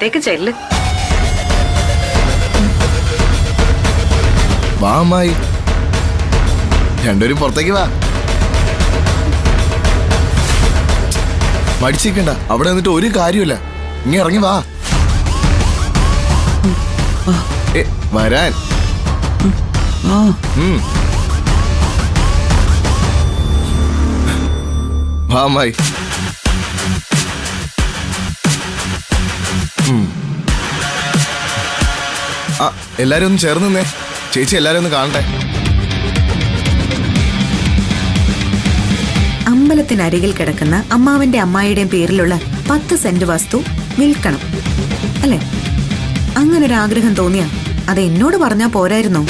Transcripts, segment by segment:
അകത്തേക്ക് ചെല്ല്. വാ അമ്മായി, രണ്ടുപേരും പുറത്തേക്ക് വാ. മടിച്ചിരിക്കണ്ട, അവിടെ നിന്നിട്ട് ഒരു കാര്യമില്ല. ഇനി ഇറങ്ങി വാ. വരാൻ. വാ അമ്മായി. എല്ലാരും ഒന്ന് ചേർന്ന് നിന്നേ. ചേച്ചി എല്ലാരും ഒന്ന് കാണട്ടെ. അമ്പലത്തിനരികിൽ കിടക്കുന്ന അമ്മാവന്റെ അമ്മായിയുടെയും പേരിലുള്ള 10 സെന്റ് വസ്തു വിൽക്കണം അല്ലെ? അങ്ങനൊരാഗ്രഹം തോന്നിയാ അത് എന്നോട് പറഞ്ഞാ പോരായിരുന്നോ?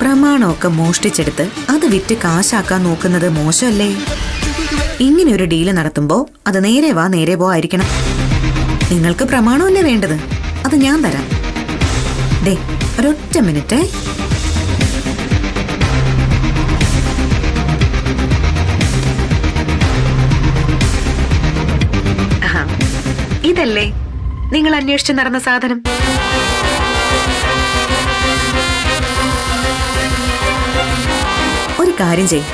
പ്രമാണമൊക്കെ മോഷ്ടിച്ചെടുത്ത് അത് വിറ്റ് കാശാക്കാൻ നോക്കുന്നത് മോശമല്ലേ? ഇങ്ങനെയൊരു ഡീല് നടത്തുമ്പോ അത് നേരെ വാ നേരെ പോ ആയിരിക്കണം. നിങ്ങൾക്ക് പ്രമാണമല്ലേ വേണ്ടത്? അത് ഞാൻ തരാം. ദേ ഒരൊറ്റ മിനിറ്റ്. ഇതല്ലേ നിങ്ങൾ അന്വേഷിച്ച് നടന്ന സാധനം? ഒരു കാര്യം ചെയ്,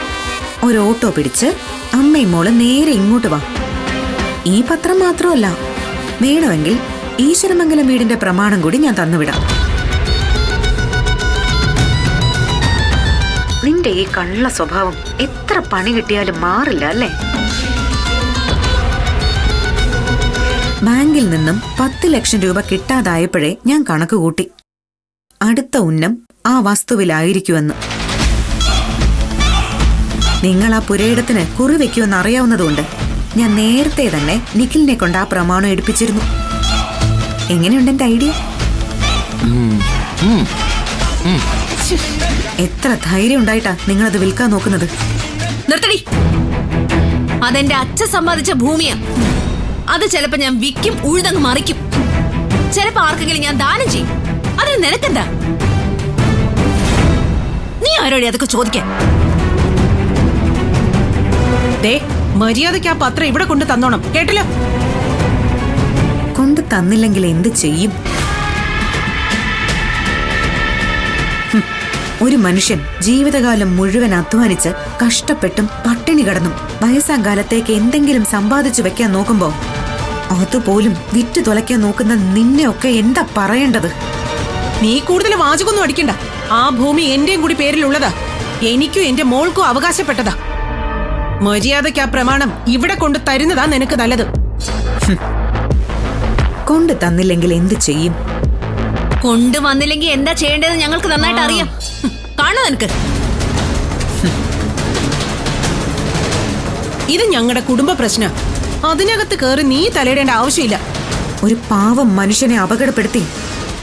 ഒരു ഓട്ടോ പിടിച്ച് അമ്മയും മോള് നേരെ ഇങ്ങോട്ട് വാ. ഈ പത്രം മാത്രമല്ല, വേണമെങ്കിൽ ഈശ്വരമംഗലം വീടിന്റെ പ്രമാണം കൂടി ഞാൻ തന്നുവിടാം. നിന്റെ ഈ കള്ള സ്വഭാവം എത്ര പണി കിട്ടിയാലും മാറില്ല അല്ലേ? ബാങ്കിൽ നിന്നും 10 ലക്ഷം രൂപ കിട്ടാതായപ്പോഴേ ഞാൻ കണക്ക് കൂട്ടി. അടുത്ത ഉന്നം ആ വസ്തുവിലായിരിക്കുമെന്ന്. നിങ്ങൾ ആ പുരയിടത്തിന് കുറിവെക്കുമെന്ന് അറിയാവുന്നതുകൊണ്ട് ഞാൻ നേരത്തെ തന്നെ നിഖിലിനെ കൊണ്ട് ആ പ്രമാണം എടുപ്പിച്ചിരുന്നു. എങ്ങനെയുണ്ട് എന്റെ ഐഡിയ? എത്ര ധൈര്യം ഉണ്ടായിട്ടാ നിങ്ങളത് വിൽക്കാൻ നോക്കുന്നത്? നിർത്തടി. അതെന്റെ അച്ഛൻ സമ്പാദിച്ച ഭൂമിയാ. അത് ചിലപ്പോ ഞാൻ വിൽക്കും, ഉഴുതങ്ങ് മറിക്കും. ചിലപ്പോ ആർക്കെങ്കിലും ഞാൻ ദാനം ചെയ്യും. അതിന് നിനക്കെന്താ? നീ ആരോടെ അതൊക്കെ ചോദിക്കാൻ? മര്യാദയ്ക്ക് ആ പത്രം ഇവിടെ കൊണ്ട് തന്നോണം, കേട്ടില്ലോ? കൊണ്ട് തന്നില്ലെങ്കിൽ എന്ത് ചെയ്യും? ഒരു മനുഷ്യൻ ജീവിതകാലം മുഴുവൻ അധ്വാനിച്ച് കഷ്ടപ്പെട്ടും പട്ടിണി കിടന്നും വയസ്സാകാലത്തേക്ക് എന്തെങ്കിലും സമ്പാദിച്ചു വെക്കാൻ നോക്കുമ്പോ അതുപോലും വിറ്റ് തുലയ്ക്കാൻ നോക്കുന്ന നിന്നെയൊക്കെ എന്താ പറയേണ്ടത്? നീ കൂടുതൽ വാചകൊന്നും അടിക്കണ്ട. ആ ഭൂമി എന്റെയും കൂടി പേരിലുള്ളതാ. എനിക്കും എന്റെ മോൾക്കും അവകാശപ്പെട്ടതാ. മര്യാദയ്ക്ക് ആ പ്രമാണം ഇവിടെ കൊണ്ട് തരുന്നതാ നിനക്ക് നല്ലത്. കൊണ്ട് തന്നില്ലെങ്കിൽ എന്ത് ചെയ്യും? കൊണ്ടുവന്നില്ലെങ്കിൽ എന്താ ചെയ്യേണ്ടതെന്ന് ഞങ്ങൾക്ക് നന്നായിട്ട് അറിയാം. കാണോ നിനക്ക്? ഇത് ഞങ്ങളുടെ കുടുംബ പ്രശ്ന. അതിനകത്ത് കയറി നീ തലയിടേണ്ട ആവശ്യമില്ല. ഒരു പാവം മനുഷ്യനെ അപകടപ്പെടുത്തി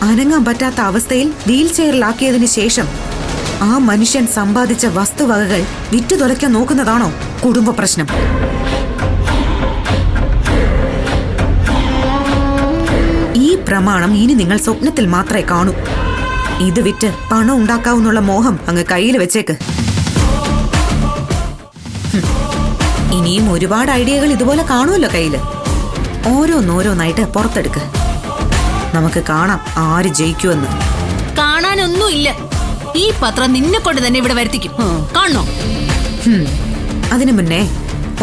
അനങ്ങാൻ പറ്റാത്ത അവസ്ഥയിൽ വീൽ ചെയറിലാക്കിയതിനു ശേഷം ആ മനുഷ്യൻ സമ്പാദിച്ച വസ്തുവകകൾ വിറ്റു തുലയ്ക്കാൻ നോക്കുന്നതാണോ കുടുംബ പ്രശ്നം? ഈ പ്രമാണം ഇനി നിങ്ങൾ സ്വപ്നത്തിൽ മാത്രമേ കാണൂ. ഇത് വിറ്റ് പണം ഉണ്ടാക്കാവുന്നുള്ള മോഹം അങ്ങ് കയ്യിൽ വെച്ചേക്ക്. ഇനിയും ഒരുപാട് ഐഡിയകൾ ഇതുപോലെ കാണുമല്ലോ കയ്യില്. ഓരോന്നോരോന്നായിട്ട് പുറത്തെടുക്ക്. നമുക്ക് കാണാം ആര് ജയിക്കുമെന്ന്. കാണാനൊന്നുമില്ല. ഈ പത്രം നിന്നെ കൊണ്ട് തന്നെ ഇവിടെ വരുത്തിക്കും. കാണണോ? അതിനു മുന്നേ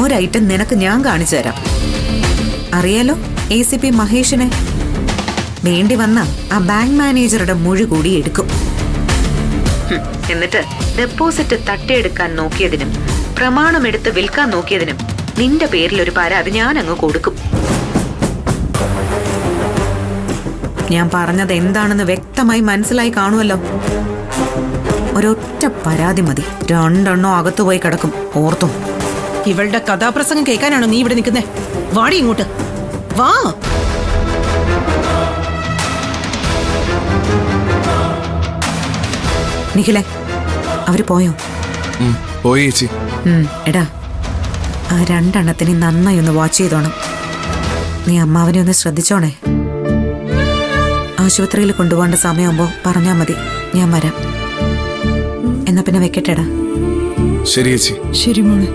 ഒരൈറ്റം നിനക്ക് ഞാൻ കാണിച്ചു തരാം. അറിയാലോ ACP മഹേഷിനെ? വേണ്ടി വന്ന ആ ബാങ്ക് മാനേജറുടെ മൊഴി കൂടി എടുക്കും. എന്നിട്ട് ഡെപ്പോസിറ്റ് തട്ടിയെടുക്കാൻ നോക്കിയതിനും പ്രമാണം എടുത്ത് വിൽക്കാൻ നോക്കിയതിനും നിന്റെ പേരിൽ ഒരു പരാതി ഞാൻ അങ്ങ് കൊടുക്കും. ഞാൻ പറഞ്ഞത് എന്താണെന്ന് വ്യക്തമായി മനസ്സിലായി കാണുമല്ലോ. ഒരൊറ്റ പരാതി മതി, 2 എണ്ണം അകത്തുപോയി കിടക്കും. ഓർത്തും. ഇവളുടെ കഥാപ്രസംഗം കേൾക്കാനാണോ നീ ഇവിടെ നിൽക്കുന്നേ? വാടി ഇങ്ങോട്ട് വാ. നിഖിലേ, അവര് പോയോ? പോയി ചേച്ചി. എടാ, ആ 2 എണ്ണത്തിനെ നന്നായി ഒന്ന് വാച്ച് ചെയ്തോണം. നീ അമ്മാവനെ ഒന്ന് ശ്രദ്ധിച്ചോണേ. ആശുപത്രിയിൽ കൊണ്ടുപോകേണ്ട സമയമാകുമ്പോ പറഞ്ഞാ മതി, ഞാൻ വരാം. എന്നാ പിന്നെ വെക്കട്ടെടാ. ശരി ചേച്ചി. ശരി മോളെ.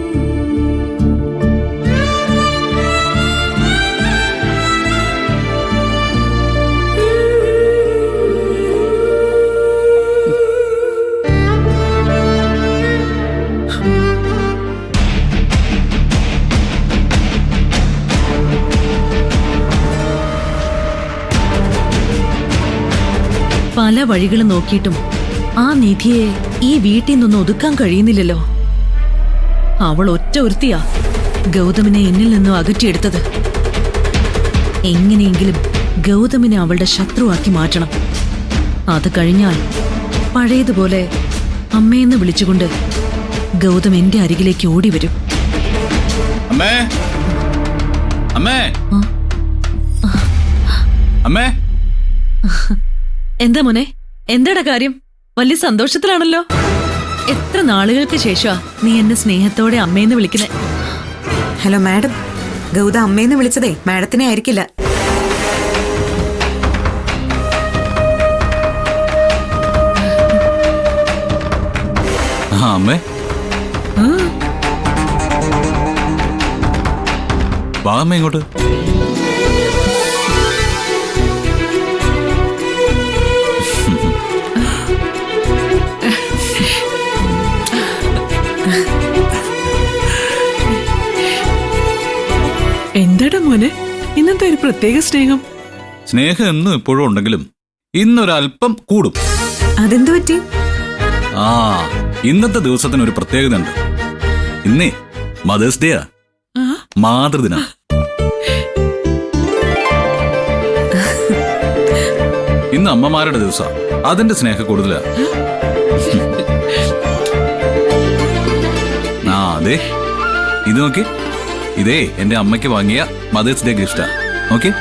പല വഴികളും നോക്കിയിട്ടും ആ നിധിയെ ഈ വീട്ടിൽ നിന്നൊന്ന് ഒതുക്കാൻ കഴിയുന്നില്ലല്ലോ. അവൾ ഒറ്റ ഒരുത്തിയാ ഗൗതമിനെ എന്നിൽ നിന്നും അകറ്റിയെടുത്തത്. എങ്ങനെയെങ്കിലും ഗൗതമിനെ അവളുടെ ശത്രുവാക്കി മാറ്റണം. അത് കഴിഞ്ഞാൽ പഴയതുപോലെ അമ്മയെന്ന് വിളിച്ചുകൊണ്ട് ഗൗതം എന്റെ അരികിലേക്ക് ഓടി വരും. അമ്മേ, അമ്മേ, അമ്മേ. എന്താ മോനെ, എന്താടാ കാര്യം? വലിയ സന്തോഷത്തിലാണല്ലോ. എത്ര നാളുകൾക്ക് ശേഷമാ നീ എന്നെ സ്നേഹത്തോടെ അമ്മയെന്ന് വിളിക്കുന്നേ. ഹലോ മാഡം, ഗൗത അമ്മേന്ന് വിളിച്ചതേ മാഡത്തിനെ ആയിരിക്കില്ല. ആ അമ്മേ, വാ അമ്മ ഇങ്ങോട്ട്. എന്താടാ മോനെ ഇന്നത്തെ ഒരു പ്രത്യേക സ്നേഹം? സ്നേഹം എന്നും ഇപ്പോഴും ഉണ്ടെങ്കിലും ഇന്നൊരല്പം കൂടും. അതെന്തു പറ്റി? ആ, ഇന്നത്തെ ദിവസത്തിന് ഒരു പ്രത്യേകത ഉണ്ട്. ഇന്നേ മദേഴ്സ് ഡേയാ, മാതൃദിന. ഇന്ന് അമ്മമാരുടെ ദിവസം, അതിന്റെ സ്നേഹം കൂടുതലാ. ആ അതെ, ഇത് നോക്കി, ഇതേ എന്റെ അമ്മയ്ക്ക് വാങ്ങിയ മദേഴ്സ് ഡേ ഗിഫ്റ്റാ. ഓക്കെ,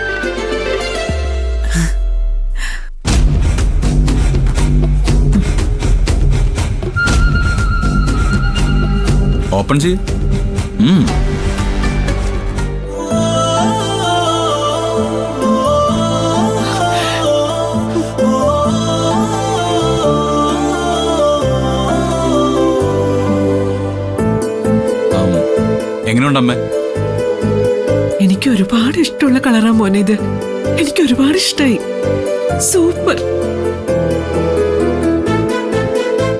ഓപ്പൺ ചെയ്യ്. എങ്ങനെയുണ്ടമ്മേ? എനിക്ക് ഒരുപാട് ഇഷ്ടമുള്ള കളറാ മോനെ ഇത്. എനിക്ക് ഒരുപാട് ഇഷ്ടായി. സൂപ്പർ.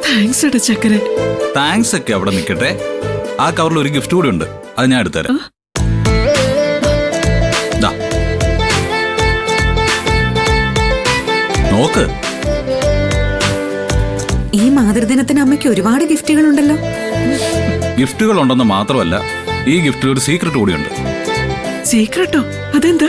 താങ്ക്സ് എടാ ചക്കര. താങ്ക്സ് ഒക്കെ അവിടെ നിൽക്കട്ടെ. ആ കവറിൽ ഒരു ഗിഫ്റ്റ് കൂടി ഉണ്ട്, അത് ഞാൻ എടുത്തുതരാം. ദാ, നോക്ക്. ഈ മാതൃദിനത്തിന് അമ്മയ്ക്ക് ഒരുപാട് ഗിഫ്റ്റുകൾ ഉണ്ടല്ലോ. ഗിഫ്റ്റുകൾ ഉണ്ടെന്ന് മാത്രമല്ല, ഈ ഗിഫ്റ്റിൽ ഒരു സീക്രട്ട് കൂടിയുണ്ട്. സീക്രട്ടോ? അതെന്താ?